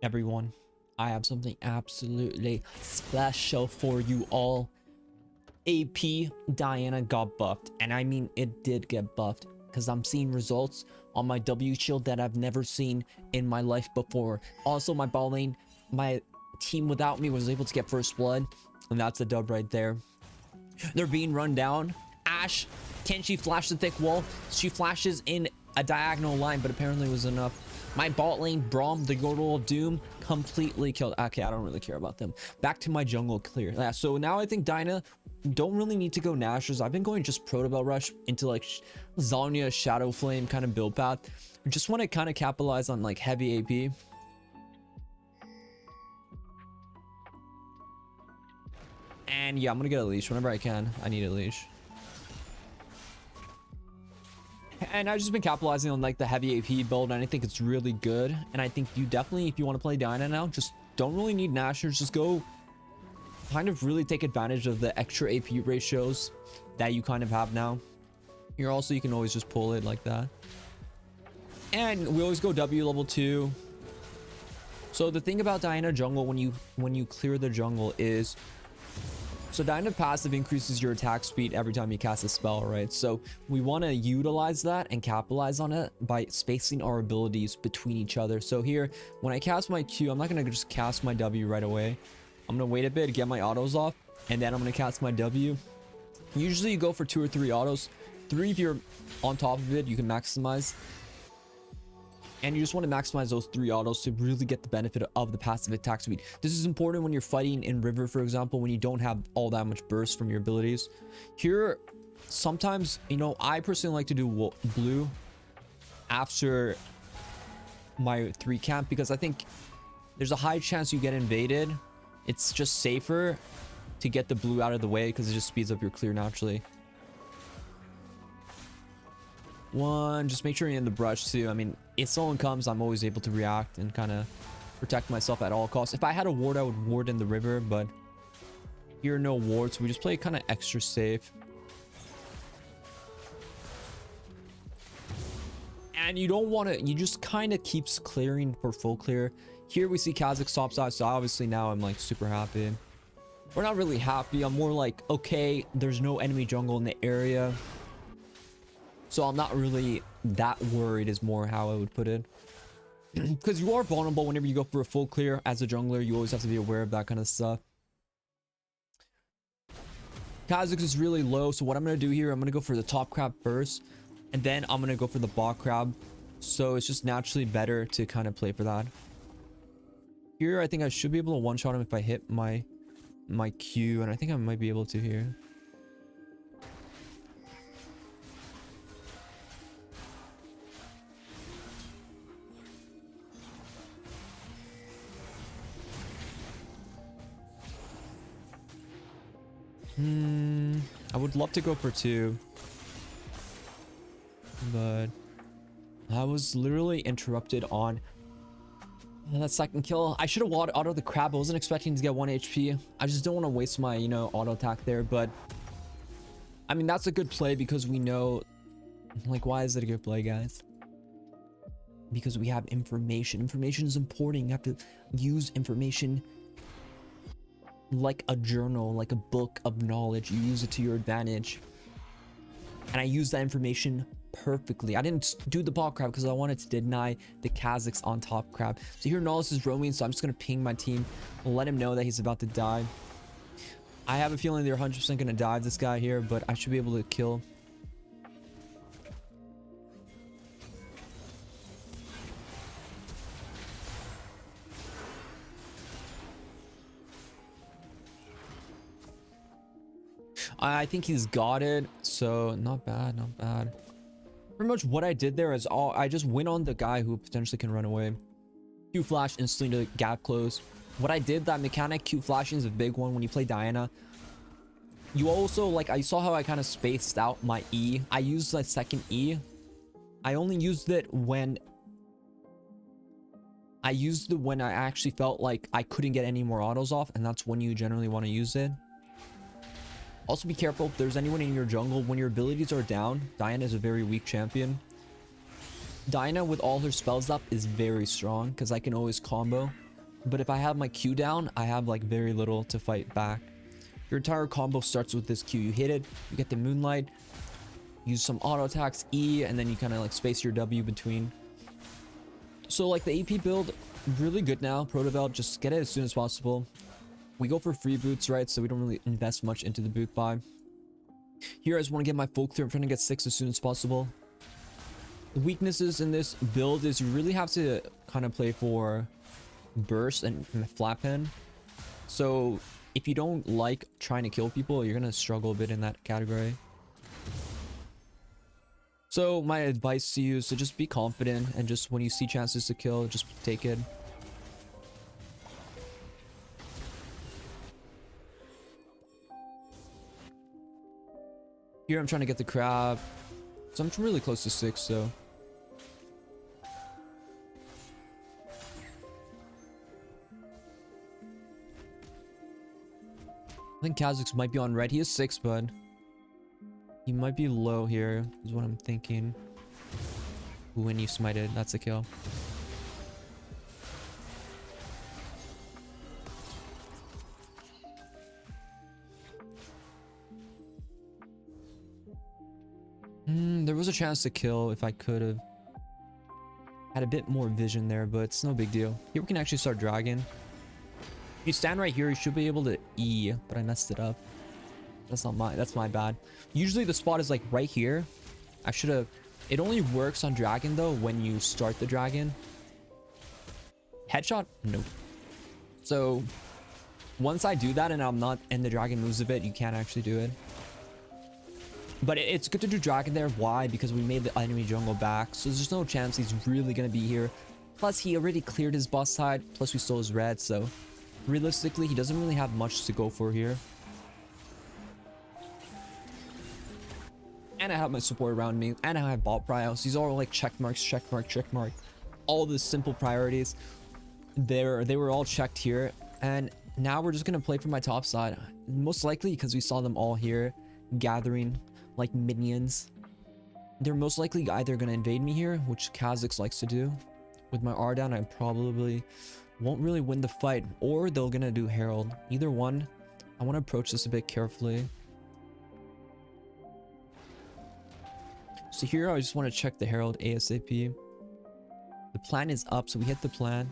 Everyone, I have something absolutely special for you all. AP Diana got buffed, and I mean it did get buffed, because I'm seeing results on my W shield that I've never seen in my life before. Also, my ball lane, my team without me was able to get first blood, and that's a dub right there. They're being run down. Ashe, can she flash the thick wall? She flashes in a diagonal line, but apparently it was enough. My bot lane, Braum, the Yordle of Doom, completely killed. Okay, I don't really care about them. Back to my jungle clear. Yeah, so now I think Dinah don't really need to go Nashers. I've been going just Protobell Rush into like Zhonya, Shadow Flame kind of build path. I just want to kind of capitalize on like heavy AP. And yeah, I'm gonna get a leash whenever I can. I need a leash. And I've just been capitalizing on like the heavy AP build, and I think it's really good. And I think you definitely, if you want to play Dinah now, just don't really need Nashers. Just go kind of really take advantage of the extra AP ratios that you kind of have now. Here also, you can always just pull it like that. And we always go W level 2. So the thing about Diana jungle when you clear the jungle is, so Diana passive increases your attack speed every time you cast a spell, right? So we want to utilize that and capitalize on it by spacing our abilities between each other. So here, when I cast my Q, I'm not going to just cast my W right away. I'm going to wait a bit, get my autos off, and then I'm going to cast my W. Usually you go for 2 or 3 autos. 3 if you're on top of it, you can maximize. And you just want to maximize those 3 autos to really get the benefit of the passive attack speed. This is important when you're fighting in River, for example, when you don't have all that much burst from your abilities. Here, sometimes, you know, I personally like to do blue after my 3 camp, because I think there's a high chance you get invaded. It's just safer to get the blue out of the way because it just speeds up your clear naturally. One, just make sure you're in the brush too. I mean, if someone comes, I'm always able to react and kind of protect myself at all costs. If I had a ward, I would ward in the river, but here no ward, so we just play kind of extra safe. And you don't want to, you just kind of keeps clearing for full clear. Here we see Kha'Zix top side, so obviously now I'm like super happy. We're not really happy, I'm more like, okay, there's no enemy jungle in the area, so I'm not really that worried, is more how I would put it. Because you are vulnerable whenever you go for a full clear. As a jungler, you always have to be aware of that kind of stuff. Kha'Zix is really low, so what I'm going to do here, I'm going to go for the top crab first, and then I'm going to go for the bot crab. So it's just naturally better to kind of play for that. Here, I think I should be able to one-shot him if I hit my Q, and I think I might be able to here. I would love to go for 2, but I was literally interrupted on that second kill. I should have auto the crab. I wasn't expecting to get 1 HP. I just don't want to waste my, you know, auto attack there, but I mean, that's a good play because we know, like, why is it a good play, guys? Because we have information. Information is important. You have to use information like a journal, like a book of knowledge. You use it to your advantage, and I use that information perfectly. I didn't do the bot crab because I wanted to deny the Kha'Zix on top crab. So here Nautilus is roaming, so I'm just gonna ping my team, let him know that he's about to die. I have a feeling they're 100% gonna dive this guy here, but I should be able to kill. I think he's got it, so not bad, not bad. Pretty much what I did there is I just went on the guy who potentially can run away. Q flash instantly to gap close. What I did, that mechanic Q flashing is a big one when you play Diana. You also, like, I saw how I kind of spaced out my E. I used that second E. I only used it when I actually felt like I couldn't get any more autos off, and that's when you generally want to use it. Also be careful if there's anyone in your jungle. When your abilities are down, Diana is a very weak champion. Diana with all her spells up is very strong because I can always combo. But if I have my Q down, I have like very little to fight back. Your entire combo starts with this Q. You hit it, you get the Moonlight, use some auto attacks, E, and then you kind of like space your W between. So like the AP build, really good now. Proto Belt, just get it as soon as possible. We go for free boots, right? So we don't really invest much into the boot buy. Here I just want to get my full clear. I'm trying to get 6 as soon as possible. The weaknesses in this build is you really have to kind of play for burst and flat pen. So if you don't like trying to kill people, you're gonna struggle a bit in that category. So my advice to you is to just be confident, and just when you see chances to kill, just take it. Here I'm trying to get the crab, so I'm really close to 6, so I think Kha'Zix might be on red. He is 6, but he might be low here, is what I'm thinking. When you smited, that's a kill. There was a chance to kill if I could have had a bit more vision there, but it's no big deal. Here we can actually start dragging. If you stand right here, you should be able to E, but I messed it up. That's my bad. Usually the spot is like right here. I should have. It only works on dragon though when you start the dragon. Headshot? Nope. So once I do that and I'm not, and the dragon moves a bit, you can't actually do it. But it's good to do dragon there. Why? Because we made the enemy jungle back, so there's no chance he's really gonna be here. Plus he already cleared his boss side, plus we stole his red, so realistically he doesn't really have much to go for here. And I have my support around me, and I have bot prios. These are all like check marks, check mark, check mark. All the simple priorities. They were all checked here, and now we're just gonna play for my top side. Most likely because we saw them all here gathering like minions. They're most likely either gonna invade me here, which Kha'Zix likes to do. With my R down, I probably won't really win the fight, or they're gonna do Herald. Either one. I want to approach this a bit carefully. So here I just want to check the Herald ASAP. The plan is up, so we hit the plan.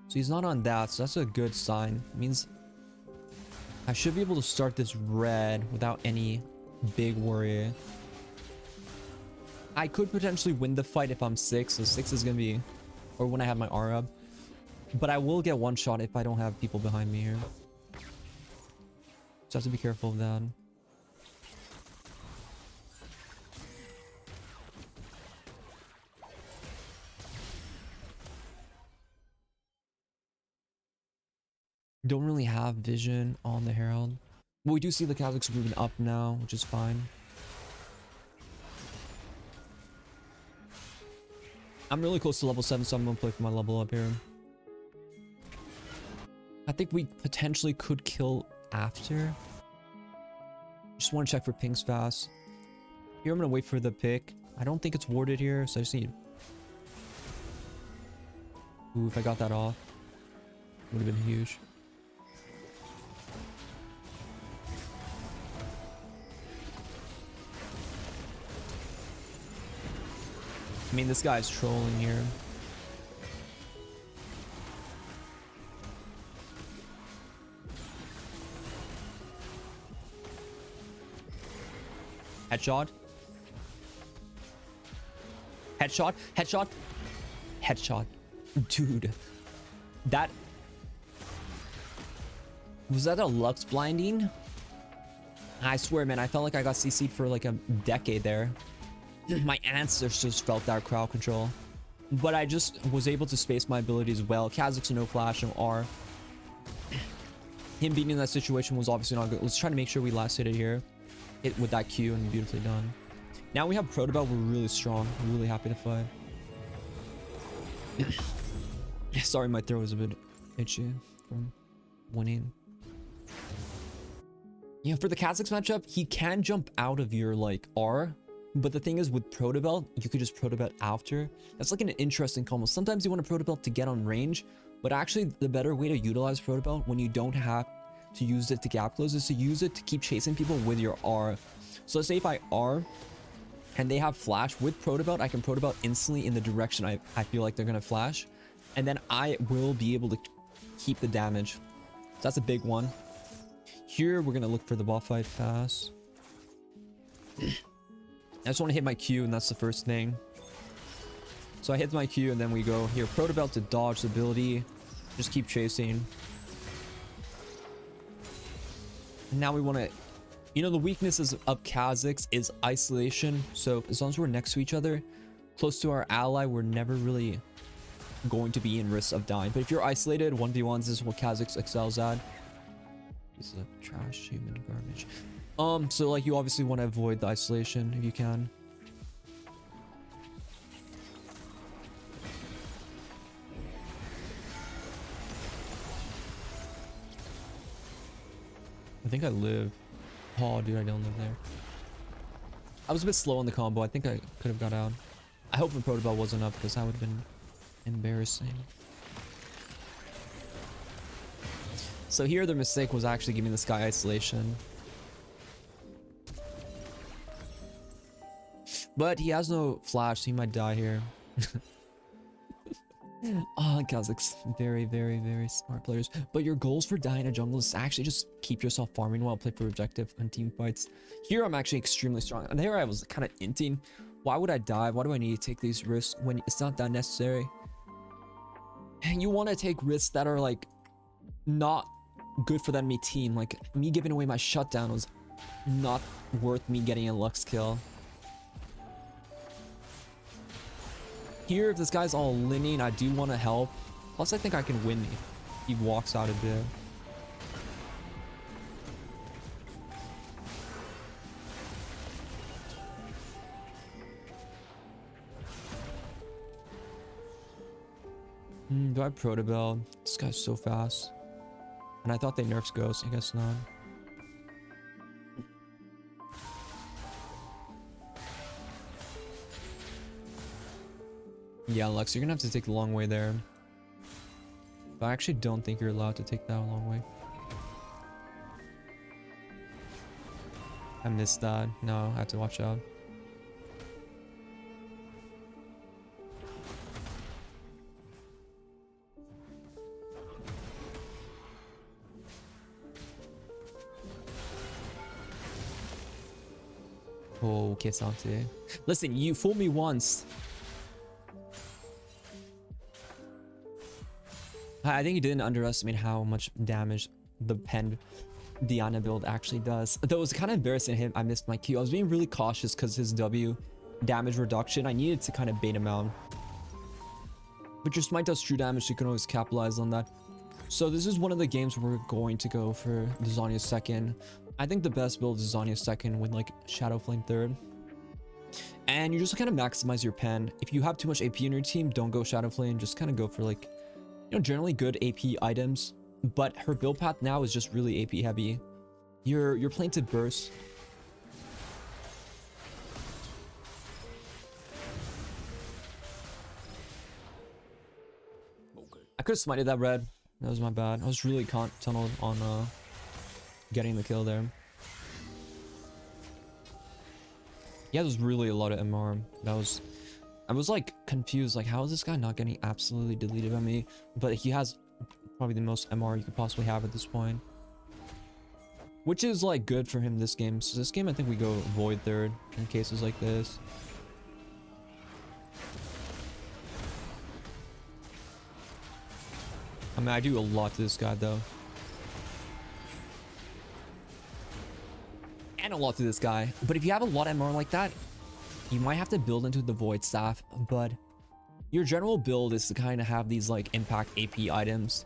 So he's not on that, so that's a good sign. It means I should be able to start this red without any big worry. I could potentially win the fight if I'm 6, so 6 is gonna be, or when I have my R up. But I will get one shot if I don't have people behind me here. So I have to be careful of that. Don't really have vision on the Herald. But we do see the Kha'Zix moving up now, which is fine. I'm really close to level 7, so I'm gonna play for my level up here. I think we potentially could kill after. Just want to check for pings fast. Here I'm gonna wait for the pick. I don't think it's warded here, so I just need... Ooh, if I got that off, would have been huge. I mean, this guy's trolling here. Headshot. Headshot. Headshot. Headshot. Dude. That... Was that a Lux blinding? I swear, man, I felt like I got CC'd for like a decade there. My ancestors felt that crowd control. But I just was able to space my abilities well. Kha'Zix no flash, no R. Him being in that situation was obviously not good. Let's try to make sure we last hit it here. Hit with that Q and beautifully done. Now we have Proto Belt. We're really strong. We're really happy to fight. Sorry, my throat was a bit itchy from winning. Yeah, for the Kha'Zix matchup, he can jump out of your like R. But the thing is, with Proto Belt, you could just Proto Belt after. That's like an interesting combo. Sometimes you want to Proto Belt to get on range, But actually, the better way to utilize Proto Belt when you don't have to use it to gap close is to use it to keep chasing people with your R. So let's say if I R and they have flash with Proto Belt, I can Proto Belt instantly in the direction I feel like they're gonna flash, and then I will be able to keep the damage. So that's a big one. Here we're gonna look for the boss fight fast. I just want to hit my Q, and that's the first thing. So I hit my Q, and then we go here. Proto Belt to dodge the ability. Just keep chasing. And now we want to... You know, the weaknesses of Kha'Zix is isolation. So as long as we're next to each other, close to our ally, we're never really going to be in risk of dying. But if you're isolated, 1v1s is what Kha'Zix excels at. He's a trash human garbage. So like you obviously want to avoid the isolation if you can. I think I live. Oh, dude, I don't live there. I was a bit slow on the combo. I think I could have got out. I hope the Proto Belt wasn't up because that would have been embarrassing. So here the mistake was actually giving this guy isolation. But he has no flash, so he might die here. Oh, Kha'Zix, very, very, very smart players. But your goals for dying a jungle is actually just keep yourself farming well, play for objective on team fights. Here I'm actually extremely strong. And here I was kind of inting. Why would I dive? Why do I need to take these risks when it's not that necessary? And you want to take risks that are like not good for the enemy team. Like me giving away my shutdown was not worth me getting a Lux kill. Here, if this guy's all lineing, I do want to help. Plus, I think I can win if he walks out a bit. Do I have Proto Belt? This guy's so fast. And I thought they nerfed Ghost. I guess not. Yeah, Lux, you're gonna have to take the long way there. But I actually don't think you're allowed to take that long way. I missed that. No, I have to watch out. Oh, Kesante. Listen, you fooled me once. I think you didn't underestimate how much damage the Pen Diana build actually does. Though it was kind of embarrassing him. I missed my Q. I was being really cautious because his W damage reduction, I needed to kind of bait him out. But your smite does true damage, so you can always capitalize on that. So this is one of the games where we're going to go for the Zhonya second. I think the best build is Zhonya second with like Shadow Flame third. And you just kind of maximize your pen. If you have too much AP in your team, don't go Shadow Flame. Just kind of go for like, you know, generally good AP items. But her build path now is just really AP heavy. You're playing to burst. I could have smited that red. That was my bad. I was really tunneled on getting the kill there. Yeah, there's really a lot of MR. I was like confused, like how is this guy not getting absolutely deleted by me? But he has probably the most MR you could possibly have at this point, which is like good for him this game. So this game I think we go Void third in cases like this. I mean, I do a lot to this guy though, and a lot to this guy. But if you have a lot of MR like that, you might have to build into the Void Staff. But your general build is to kind of have these like impact AP items.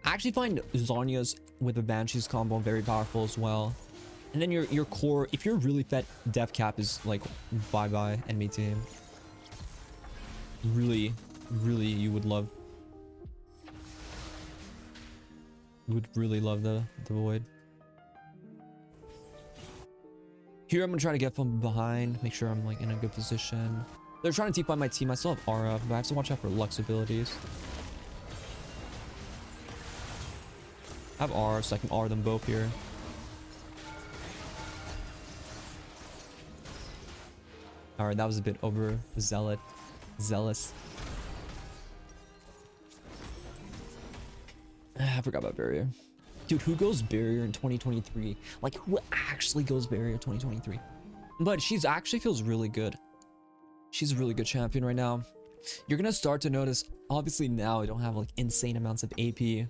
I actually find Zhonya's with the Banshees combo very powerful as well. And then your core, if you're really fed, Death Cap is like bye bye enemy team. Really you would love. You would really love the Void. Here I'm gonna try to get from behind, make sure I'm like in a good position. They're trying to TP my team. I still have Aura, but I have to watch out for Lux abilities. I have Aura, so I can Aura them both here. Alright, that was a bit over zealous. I forgot about barrier. Dude, who goes barrier in 2023? Like, who actually goes barrier 2023? But she's actually feels really good. She's a really good champion right now. You're gonna start to notice, obviously now I don't have like insane amounts of AP.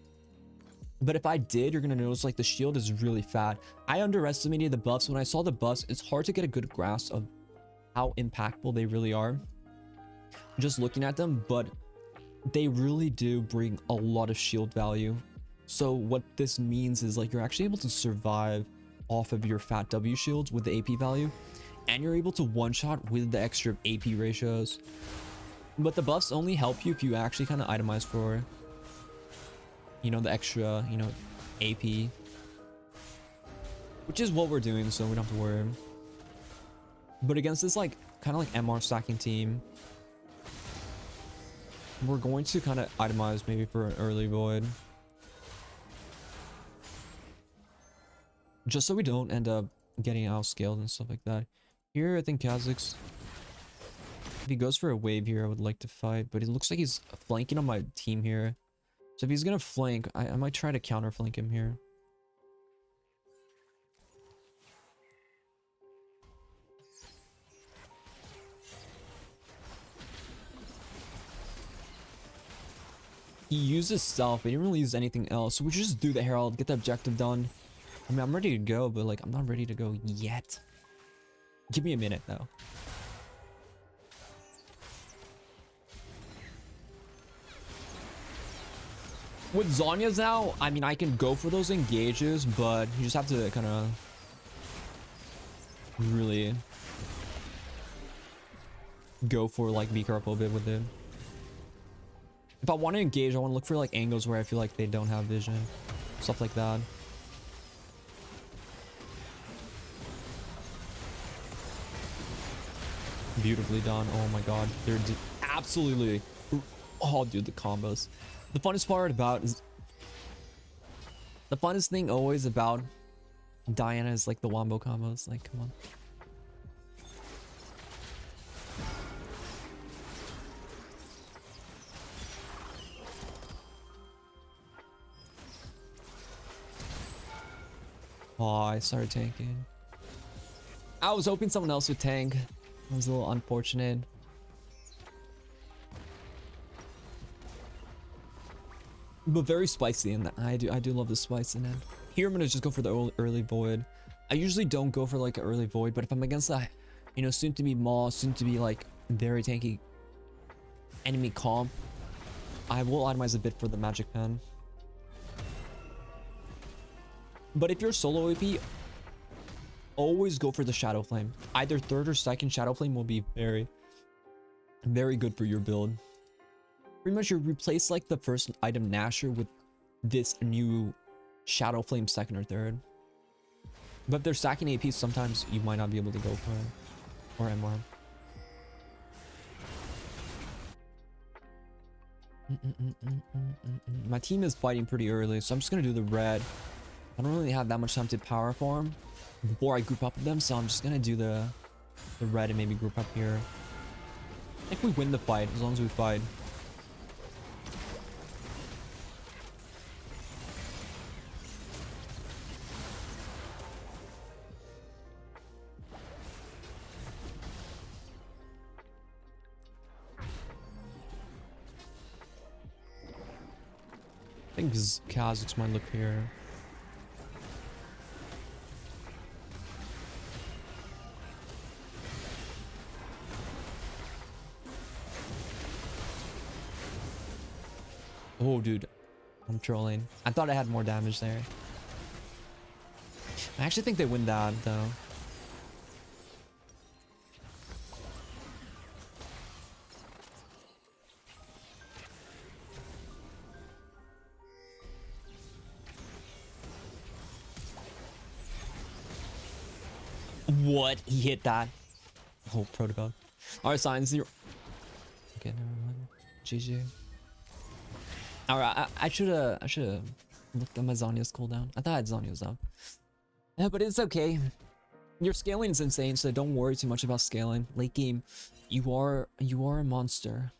But if I did, you're gonna notice like the shield is really fat. I underestimated the buffs. When I saw the buffs, it's hard to get a good grasp of how impactful they really are. Just looking at them, but they really do bring a lot of shield value. So what this means is like you're actually able to survive off of your fat W shields with the AP value, and you're able to one-shot with the extra AP ratios. But the buffs only help you if you actually kind of itemize for, you know, the extra, you know, AP, which is what we're doing, so we don't have to worry. But against this like kind of like MR stacking team, we're going to kind of itemize maybe for an early void, just so we don't end up getting outscaled and stuff like that. Here I think Kha'Zix, if he goes for a wave here, I would like to fight, but it looks like he's flanking on my team here. So if he's gonna flank, I might try to counter flank him here. He uses stealth, but he didn't really use anything else. So we should just do the Herald, get the objective done. I mean, I'm ready to go, but like, I'm not ready to go yet. Give me a minute though. With Zhonya's now, I mean, I can go for those engages, but you just have to kind of really go for like be careful a bit with it. If I want to engage, I want to look for like angles where I feel like they don't have vision, stuff like that. Beautifully done. Oh my god, they're absolutely, oh dude, the combos. The funnest part about is, the funnest thing always about Diana is like the wombo combos. Like, come on. Oh, I started tanking. I was hoping someone else would tank. That was a little unfortunate. But very spicy in that. I do love the spice in it. Here I'm gonna just go for the early void. I usually don't go for like an early void, but if I'm against that, you know, soon to be Maw, soon to be like very tanky enemy comp, I will itemize a bit for the magic pen. But if you're solo AP, always go for the Shadow Flame. Either third or second Shadow Flame will be very, very good for your build. Pretty much you replace like the first item Nasher with this new Shadow Flame second or third. But if they're stacking AP, sometimes you might not be able to go for it. Or MR. My team is fighting pretty early, so I'm just gonna do the red. I don't really have that much time to power farm before I group up with them, so I'm just gonna do the red and maybe group up here. I think we win the fight as long as we fight. I think Kha'Zix might look here. Oh, dude. I'm trolling. I thought I had more damage there. I actually think they win that, though. What? He hit that. Oh, protocol. Alright, signs. Okay, never mind. GG. Alright, I should've looked at my Zanya's cooldown. I thought I had Zanya's up. Yeah, but it's okay. Your scaling is insane, so don't worry too much about scaling. Late game, you are a monster.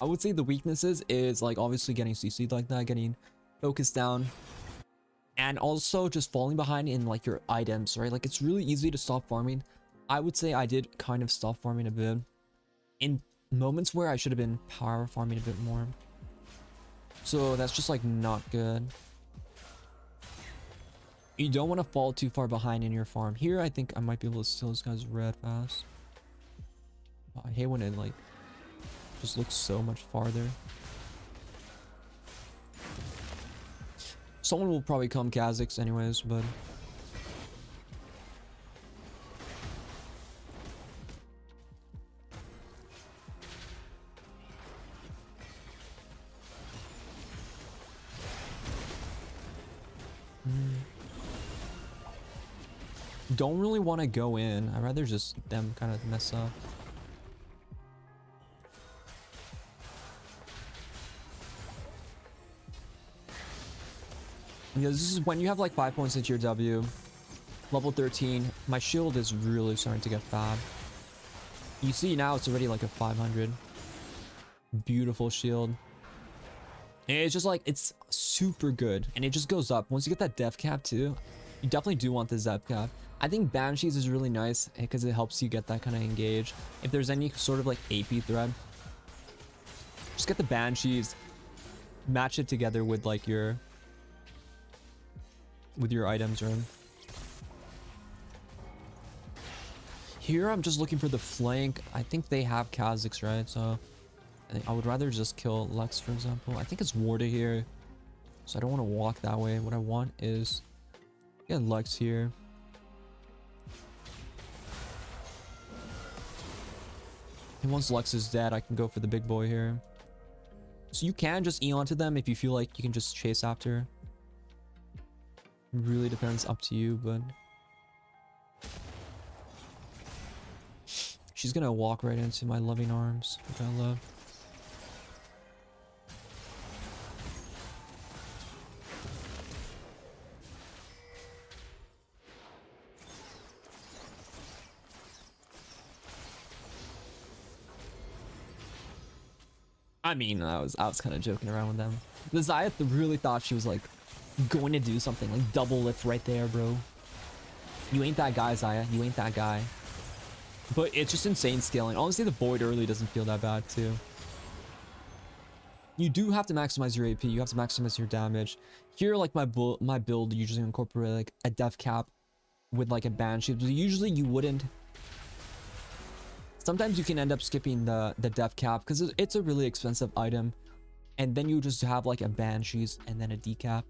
I would say the weaknesses is like obviously getting CC'd like that, getting focused down, and also just falling behind in like your items, right? Like it's really easy to stop farming. I would say I did kind of stop farming a bit in moments where I should have been power farming a bit more. So that's just like not good. You don't want to fall too far behind in your farm. Here, I think I might be able to steal this guy's red fast. I hate when it like just looks so much farther. Someone will probably come Kha'Zix anyways, but don't really want to go in. I'd rather just them kind of mess up. Because this is when you have like 5 points into your W. Level 13. My shield is really starting to get fab. You see now it's already like a 500. Beautiful shield. And it's just like, it's super good. And it just goes up. Once you get that def cap too, you definitely do want the zep cap. I think Banshees is really nice because it helps you get that kind of engage. If there's any sort of like AP thread, just get the Banshees, match it together with like your items, right? Here I'm just looking for the flank. I think they have Kha'Zix, right? So I would rather just kill Lex, for example. I think it's warded here, so I don't want to walk that way. What I want is get Lex here. And once Lex is dead, I can go for the big boy here. So you can just Eon to them if you feel like you can just chase after. Really depends, up to you, but she's gonna walk right into my loving arms, which I love. I mean, I was kind of joking around with them. The Xayah really thought she was like going to do something, like double lift right there, bro. You ain't that guy, Xayah. You ain't that guy. But it's just insane scaling. Honestly, the Void early doesn't feel that bad too. You do have to maximize your AP. You have to maximize your damage. Here, like my build usually incorporate like a def cap with like a Banshee. But usually you wouldn't. Sometimes you can end up skipping the def cap because it's a really expensive item. And then you just have like a Banshees and then a decap.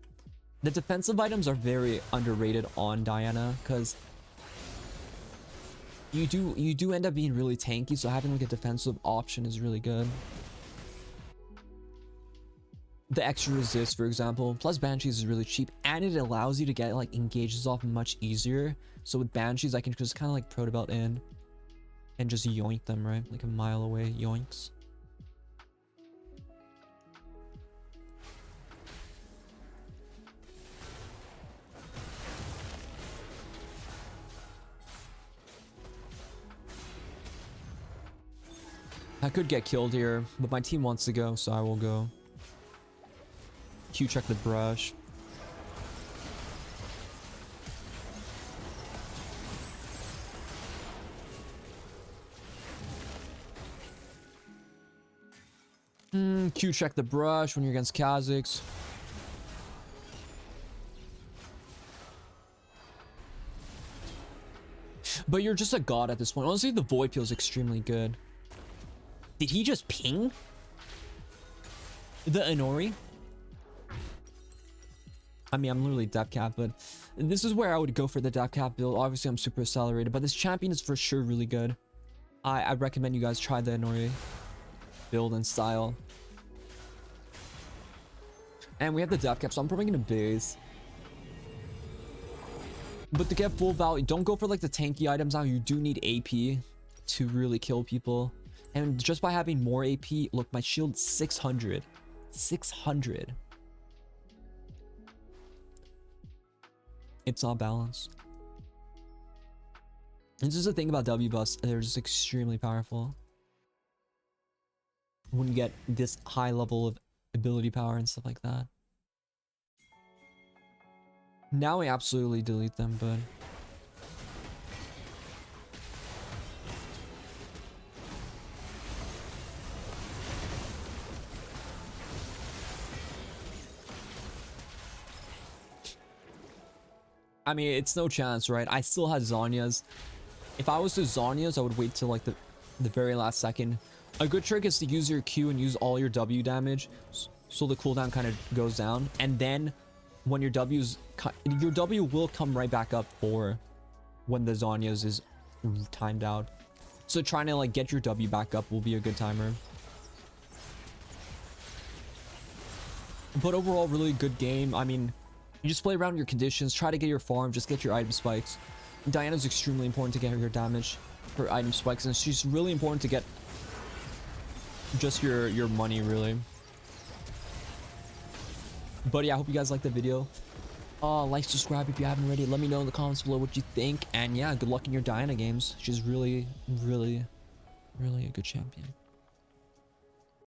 The defensive items are very underrated on Diana because you do end up being really tanky, so having like a defensive option is really good. The extra resist, for example, plus Banshees is really cheap, and it allows you to get like engages off much easier. So with Banshees, I can just kind of like proto belt in and just yoink them, right? Like a mile away, yoinks. I could get killed here, but my team wants to go, so I will go. Q check the brush. Q check the brush when you're against Kha'Zix. But you're just a god at this point. Honestly, the Void feels extremely good. Did he just ping the Inori? I mean, I'm literally def cap, but this is where I would go for the def cap build. Obviously, I'm super accelerated, but this champion is for sure really good. I recommend you guys try the Inori build and style. And we have the def cap, so I'm probably gonna base. But to get full value, don't go for like the tanky items now. You do need AP to really kill people. And just by having more AP, look, my shield 600. 600. It's not balanced. This is the thing about W buffs, they're just extremely powerful. When you get this high level of ability power and stuff like that. Now I absolutely delete them, but I mean, it's no chance, right? I still had Zhonya's. If I was to Zhonya's, I would wait till like the very last second. A good trick is to use your Q and use all your W damage, so the cooldown kind of goes down. And then when your W will come right back up for when the Zhonya's is timed out. So trying to like get your W back up will be a good timer. But overall, really good game. I mean, you just play around your conditions, try to get your farm, just get your item spikes. Diana's extremely important to get her damage, her item spikes, and she's really important to get just your money, really. But yeah, I hope you guys liked the video. Like, subscribe if you haven't already. Let me know in the comments below what you think. And yeah, good luck in your Diana games. She's really, really, really a good champion.